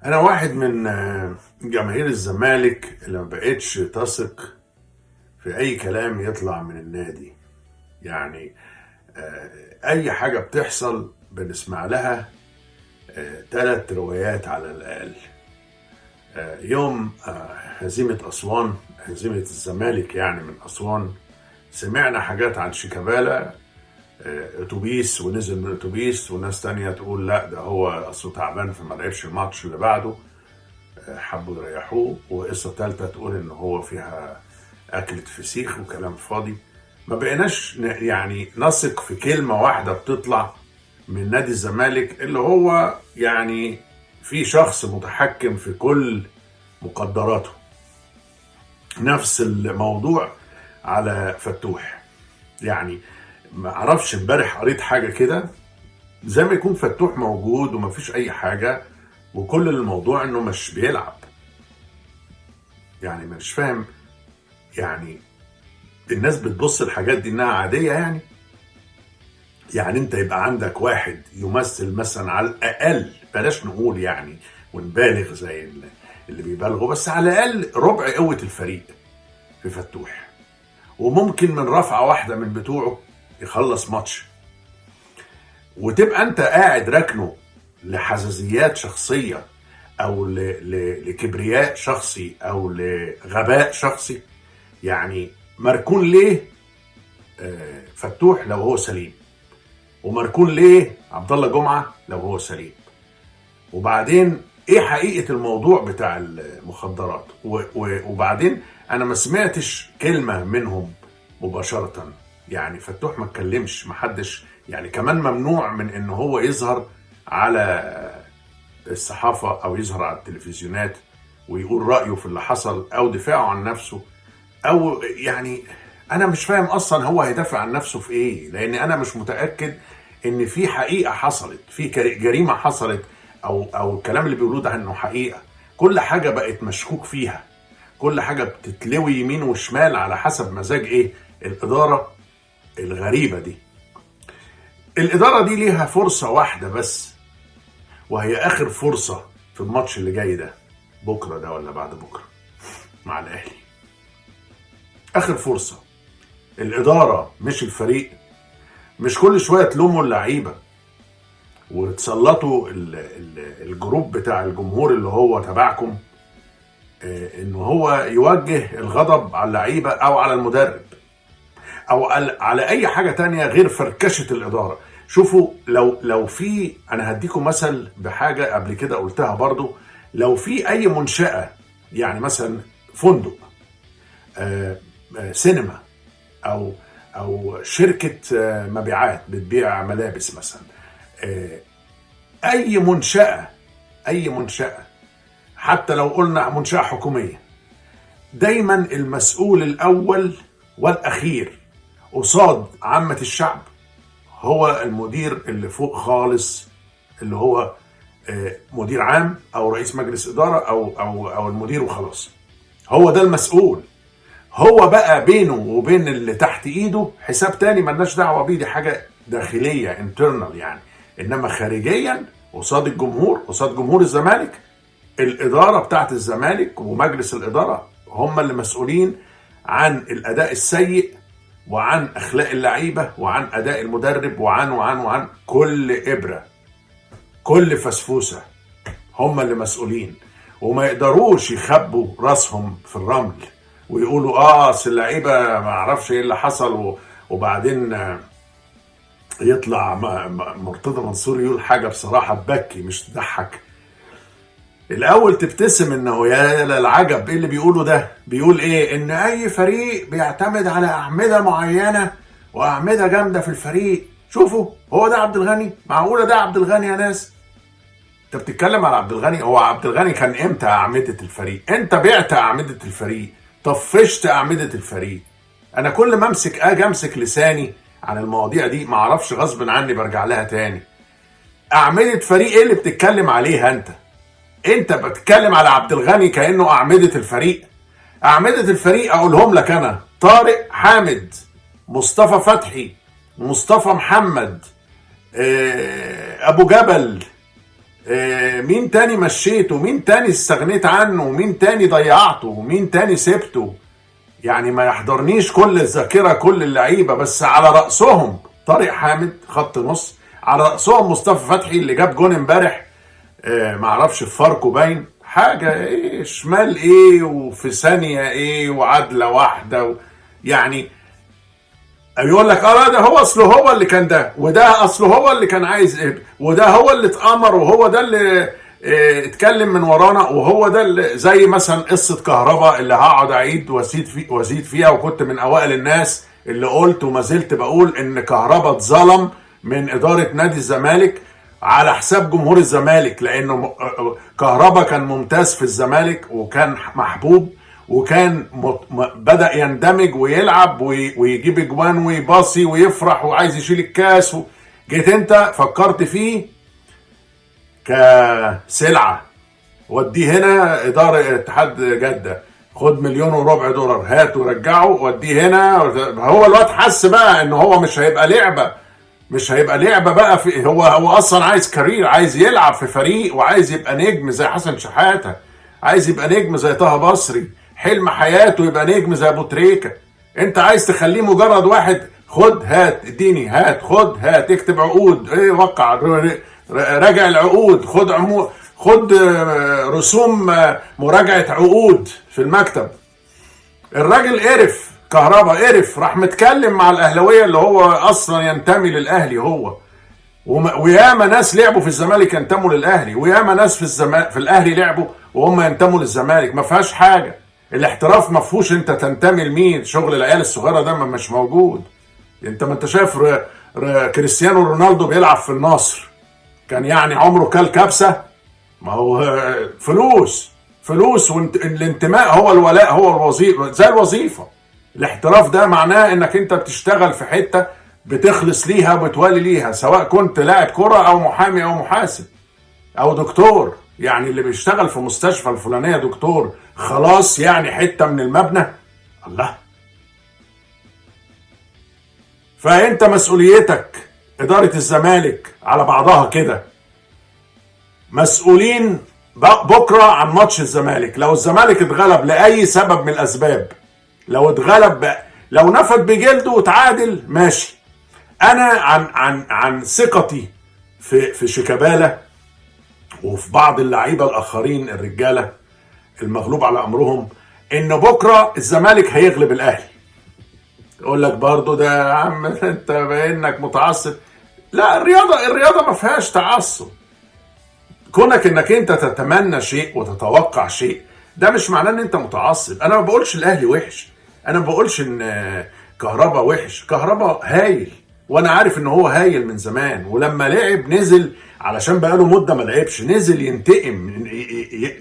انا واحد من جماهير الزمالك اللي ما بقتش تثق في اي كلام يطلع من النادي. يعني اي حاجة بتحصل بنسمع لها 3 روايات على الاقل. يوم هزيمة اسوان، هزيمة الزمالك يعني من اسوان، سمعنا حاجات عن شيكابالا، اتوبيس ونزل من الاتوبيس، وناس تانية تقول لا ده هو اصله تعبان فما لعبش الماتش اللي بعده، حبوا يريحوه، وقصة تالتة تقول ان هو فيها اكلة فسيخ وكلام فاضي. ما بقيناش يعني نثق في كلمة واحدة بتطلع من نادي الزمالك، اللي هو يعني في شخص متحكم في كل مقدراته. نفس الموضوع على فتوح. يعني ما اعرفش، امبارح قريت حاجة كده زي ما يكون فتوح موجود ومفيش اي حاجة، وكل الموضوع انه مش بيلعب. يعني مش فاهم، يعني الناس بتبص الحاجات دي انها عادية. يعني انت يبقى عندك واحد يمثل مثلا على الاقل، بلاش نقول يعني ونبالغ زي اللي بيبالغوا، بس على الاقل ربع قوة الفريق في فتوح، وممكن من رفعة واحدة من بتوعه يخلص ماتش، وتبقى انت قاعد راكنه لحزازيات شخصية او لكبرياء شخصي او لغباء شخصي. يعني مركون ليه فتوح لو هو سليم، ومركون ليه عبد الله جمعة لو هو سليم؟ وبعدين ايه حقيقة الموضوع بتاع المخدرات؟ وبعدين انا ما سمعتش كلمة منهم مباشرة. يعني فتوح ما اتكلمش، ما حدش يعني، كمان ممنوع من ان هو يظهر على الصحافة او يظهر على التلفزيونات ويقول رأيه في اللي حصل او دفاعه عن نفسه. او يعني انا مش فاهم اصلا هو هيدافع عن نفسه في ايه، لان انا مش متأكد ان في حقيقة حصلت، في جريمة حصلت، او الكلام اللي بيقولوه ده انه حقيقة. كل حاجة بقت مشكوك فيها، كل حاجة بتتلوي يمين وشمال على حسب مزاج ايه الإدارة الغريبة دي. الإدارة دي ليها فرصة واحدة بس، وهي آخر فرصة في الماتش اللي جاي ده، بكرة ده ولا بعد بكرة مع الأهلي. آخر فرصة. الإدارة مش الفريق. مش كل شوية تلوموا اللعيبة وتسلطوا الجروب بتاع الجمهور اللي هو تبعكم انه هو يوجه الغضب على اللعيبة او على المدرب او على اي حاجة تانية غير فركشة الادارة. شوفوا، لو في، انا هديكم مثل بحاجة قبل كده قلتها برضو. لو في اي منشأة، يعني مثلا فندق، سينما، او شركة مبيعات بتبيع ملابس مثلا، اي منشأة حتى لو قلنا منشأة حكومية، دايما المسؤول الاول والاخير قصاد عامة الشعب هو المدير اللي فوق خالص، اللي هو مدير عام او رئيس مجلس ادارة او المدير، وخلاص. هو ده المسؤول. هو بقى بينه وبين اللي تحت ايده حساب تاني ملناش دعوة بيه، دي حاجة داخلية internal يعني. انما خارجيا قصاد الجمهور، قصاد جمهور الزمالك، الإدارة بتاعت الزمالك ومجلس الإدارة هم اللي مسؤولين عن الأداء السيء، وعن أخلاق اللعيبة، وعن أداء المدرب، وعن كل إبرة، كل فسفوسة. هم اللي مسؤولين، وما يقدروش يخبوا راسهم في الرمل ويقولوا أصل اللعيبة ما أعرفش إيه اللي حصل، وبعدين يطلع مرتضى منصور يقول حاجة بصراحة تبكي مش تضحك. الاول تبتسم انه يا للعجب ايه اللي بيقوله ده. بيقول ايه؟ ان اي فريق بيعتمد على اعمده معينه، واعمده جامده في الفريق. شوفوا، هو ده عبد الغني؟ معقوله ده عبد الغني يا ناس؟ انت بتتكلم على عبد الغني؟ هو عبد الغني كان امتى اعمده الفريق؟ انت بعت اعمده الفريق، طفشت اعمده الفريق. انا كل ما امسك لساني عن المواضيع دي ما اعرفش، غصب عني برجع لها تاني. اعمده فريق ايه اللي بتتكلم عليها انت بتتكلم على عبد الغني كأنه أعمدة الفريق. أعمدة الفريق أقولهم لك أنا: طارق حامد، مصطفى فتحي، مصطفى محمد، أبو جبل، مين تاني مشيته، مين تاني استغنيت عنه، مين تاني ضيعته، مين تاني سبته. يعني ما يحضرنيش كل الذاكرة كل اللعيبة، بس على رأسهم طارق حامد خط نص، على رأسهم مصطفى فتحي اللي جاب جون امبارح، معرفش في فاركو باين حاجة ايه، شمال ايه وفي ثانية ايه وعدلة واحدة يعني يقول لك اه ده هو اصله هو اللي كان ده، وده اصله هو اللي كان عايز ايه، وده هو اللي اتأمر، وهو ده اللي اتكلم من ورانا، وهو ده اللي زي مثلا قصة كهربا اللي هقعد اعيد وازيد فيها، وكنت من اوائل الناس اللي قلت وما زلت بقول ان كهربا اتظلم من ادارة نادي الزمالك على حساب جمهور الزمالك، لانه كهربا كان ممتاز في الزمالك وكان محبوب، وكان بدأ يندمج ويلعب ويجيب اجوان ويباصي ويفرح وعايز يشيل الكاس جيت انت فكرت فيه كسلعة، وديه هنا إدارة اتحاد جدة، خد $1,400,000 هات ورجعه، وديه هنا. هو الواد حس بقى ان هو مش هيبقى لعبة بقى في هو اصلا عايز كارير، عايز يلعب في فريق، وعايز يبقى نجم زي حسن شحاتة، عايز يبقى نجم زي طه بصري، حلم حياته يبقى نجم زي ابو تريكة. انت عايز تخليه مجرد واحد خد هات اديني هات خد هات، اكتب عقود ايه وقع راجع العقود، خد رسوم مراجعة عقود في المكتب. الراجل قرف، كهربا قرف، راح متكلم مع الاهلاويه اللي هو اصلا ينتمي للاهلي هو، وياما ناس لعبوا في الزمالك ينتموا للاهلي، وياما ناس في الاهلي لعبوا وهم ينتموا للزمالك. ما فيهاش حاجه، الاحتراف ما فيهوش انت تنتمي لمين، شغل العيال الصغيره ده مش موجود. انت ما انت شايف كريستيانو رونالدو بيلعب في النصر، كان يعني عمره كل كبسه؟ ما هو فلوس والانتماء هو الولاء، هو الوظيفه زي الوظيفه. الاحتراف ده معناه انك انت بتشتغل في حته بتخلص ليها وبتولي ليها، سواء كنت لاعب كره او محامي او محاسب او دكتور. يعني اللي بيشتغل في مستشفى الفلانيه دكتور خلاص يعني حته من المبنى، الله. فانت مسؤوليتك اداره الزمالك على بعضها كده، مسؤولين بكره عن ماتش الزمالك. لو الزمالك اتغلب لاي سبب من الاسباب، لو اتغلب لو نفد بجلده وتعادل ماشي. انا عن ثقتي في شيكابالا وفي بعض اللعيبه الاخرين الرجاله المغلوب على امرهم، ان بكره الزمالك هيغلب الاهلي. يقول لك برضو ده يا عم انت بانك متعصب. لا، الرياضه ما فيهاش تعصب. كونك انك انت تتمنى شيء وتتوقع شيء ده مش معناه ان انت متعصب. انا ما بقولش الاهلي وحش، انا ما بقولش ان كهربا وحش، كهربا هايل، وانا عارف ان هو هايل من زمان، ولما لعب نزل علشان بقاله مده ما لعبش، نزل ينتقم،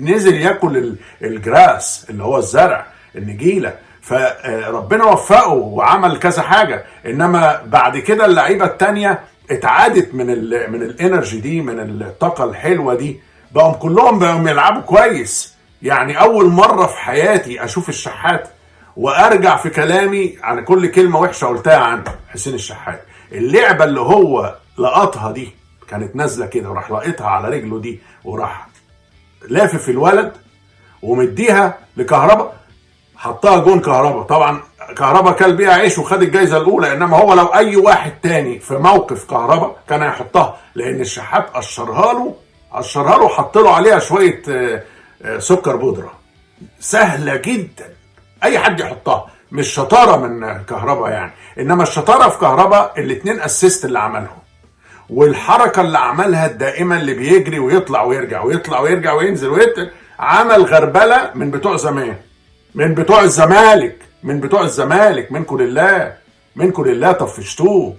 نزل ياكل الجراس اللي هو الزرع النجيله، فربنا وفقه وعمل كذا حاجه. انما بعد كده اللعيبه التانيه اتعادت من الانرجي دي، من الطاقه الحلوه دي، كلهم يلعبوا كويس. يعني اول مره في حياتي اشوف الشحات وارجع في كلامي عن كل كلمه وحشه قلتها عن حسين الشحات. اللعبه اللي هو لقطها دي كانت نازله كده، وراح لقطها على رجله دي، وراح لافف الولد ومديها لكهربا، حطها جون كهربا. طبعا كهربا كل بيها عيش وخد الجايزه الاولى، انما هو لو اي واحد تاني في موقف كهربا كان هيحطها، لان الشحات قشرها له وحط له عليها شويه سكر بودره، سهله جدا اي حد يحطها، مش شطاره من كهربا يعني. انما الشطاره في كهربا الاتنين اسيست اللي عملهم، والحركه اللي عملها الدائمه اللي بيجري ويطلع ويرجع ويطلع ويرجع وينزل عمل غربله من بتوع زمان، من بتوع الزمالك. منكم لله طفشتوه.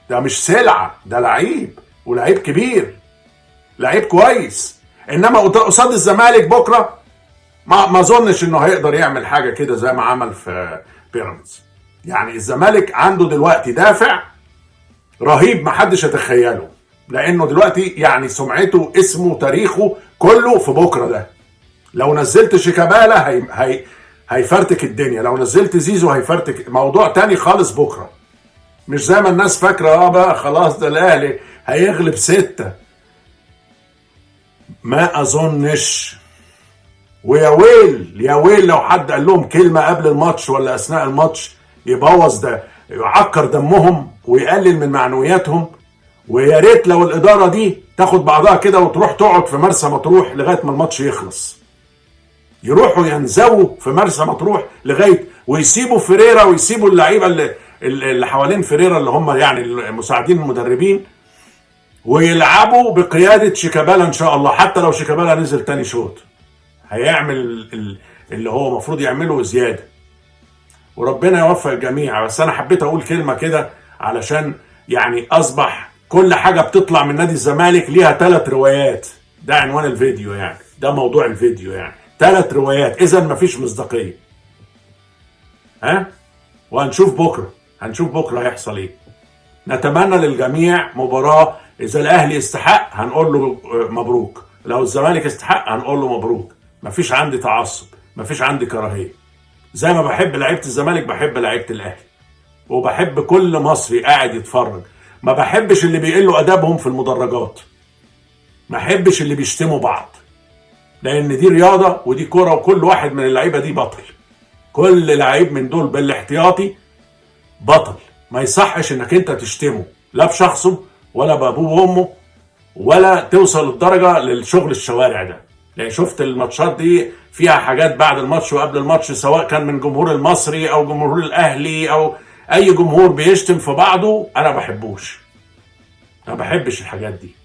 ده مش سلعه، ده لعيب، ولعيب كبير، لعيب كويس. انما قصاد الزمالك بكره ما اظنش انه هيقدر يعمل حاجه كده زي ما عمل في بيراميدز. يعني الزمالك عنده دلوقتي دافع رهيب ما حدش يتخيله، لانه دلوقتي يعني سمعته اسمه تاريخه كله في بكره ده. لو نزلت شيكابالا هيفرتك الدنيا، لو نزلت زيزو هيفرتك، موضوع تاني خالص بكره. مش زي ما الناس فاكره بقى خلاص ده الاهلي هيغلب 6. ما اظنش. ويا ويل يا ويل لو حد قال لهم كلمه قبل الماتش ولا اثناء الماتش يبوظ ده، يعكر دمهم ويقلل من معنوياتهم. ويا ريت لو الاداره دي تاخد بعضها كده وتروح تقعد في مرسى مطروح لغايه ما الماتش يخلص. يروحوا ينزووا في مرسى مطروح لغايه، ويسيبوا فيريرا ويسيبوا اللعيبه اللي حوالين فيريرا اللي هم يعني المساعدين المدربين، ويلعبوا بقياده شيكابالا ان شاء الله. حتى لو شيكابالا نزل تاني شوط هيعمل اللي هو المفروض يعمله زياده. وربنا يوفق الجميع. بس انا حبيت اقول كلمه كده علشان يعني اصبح كل حاجه بتطلع من نادي الزمالك ليها 3 روايات. ده عنوان الفيديو يعني، ده موضوع الفيديو يعني، 3 روايات. اذا مفيش مصداقيه. وهنشوف بكره هيحصل ايه. نتمنى للجميع مباراه، اذا الاهلي استحق هنقول له مبروك، لو الزمالك استحق هنقول له مبروك. مفيش عندي تعصب، مفيش عندي كراهيه. زي ما بحب لعيبه الزمالك بحب لعيبه الاهلي، وبحب كل مصري قاعد يتفرج. ما بحبش اللي بيقلوا ادابهم في المدرجات، ما بحبش اللي بيشتموا بعض، لان دي رياضه ودي كوره، وكل واحد من اللعيبه دي بطل. كل لعيب من دول بالاحتياطي بطل. ما يصحش انك انت تشتمه لا بشخصه ولا بابوه وامه، ولا توصل الدرجه للشغل الشوارع ده. لان شفت الماتشات دي فيها حاجات بعد الماتش وقبل الماتش، سواء كان من جمهور المصري او جمهور الاهلي او اي جمهور بيشتم في بعضه. انا بحبوش، ما بحبش الحاجات دي.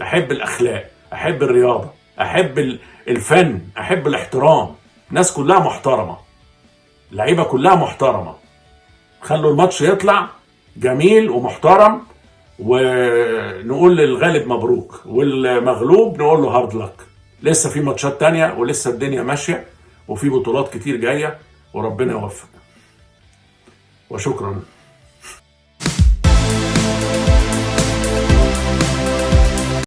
احب الاخلاق، احب الرياضه، احب الفن، احب الاحترام. الناس كلها محترمه، اللعيبه كلها محترمه. خلوا الماتش يطلع جميل ومحترم، ونقول للغالب مبروك، والمغلوب نقول له هارد لك. لسه في ماتشات تانية، ولسه الدنيا ماشيه، وفي بطولات كتير جايه، وربنا يوفق. وشكرا.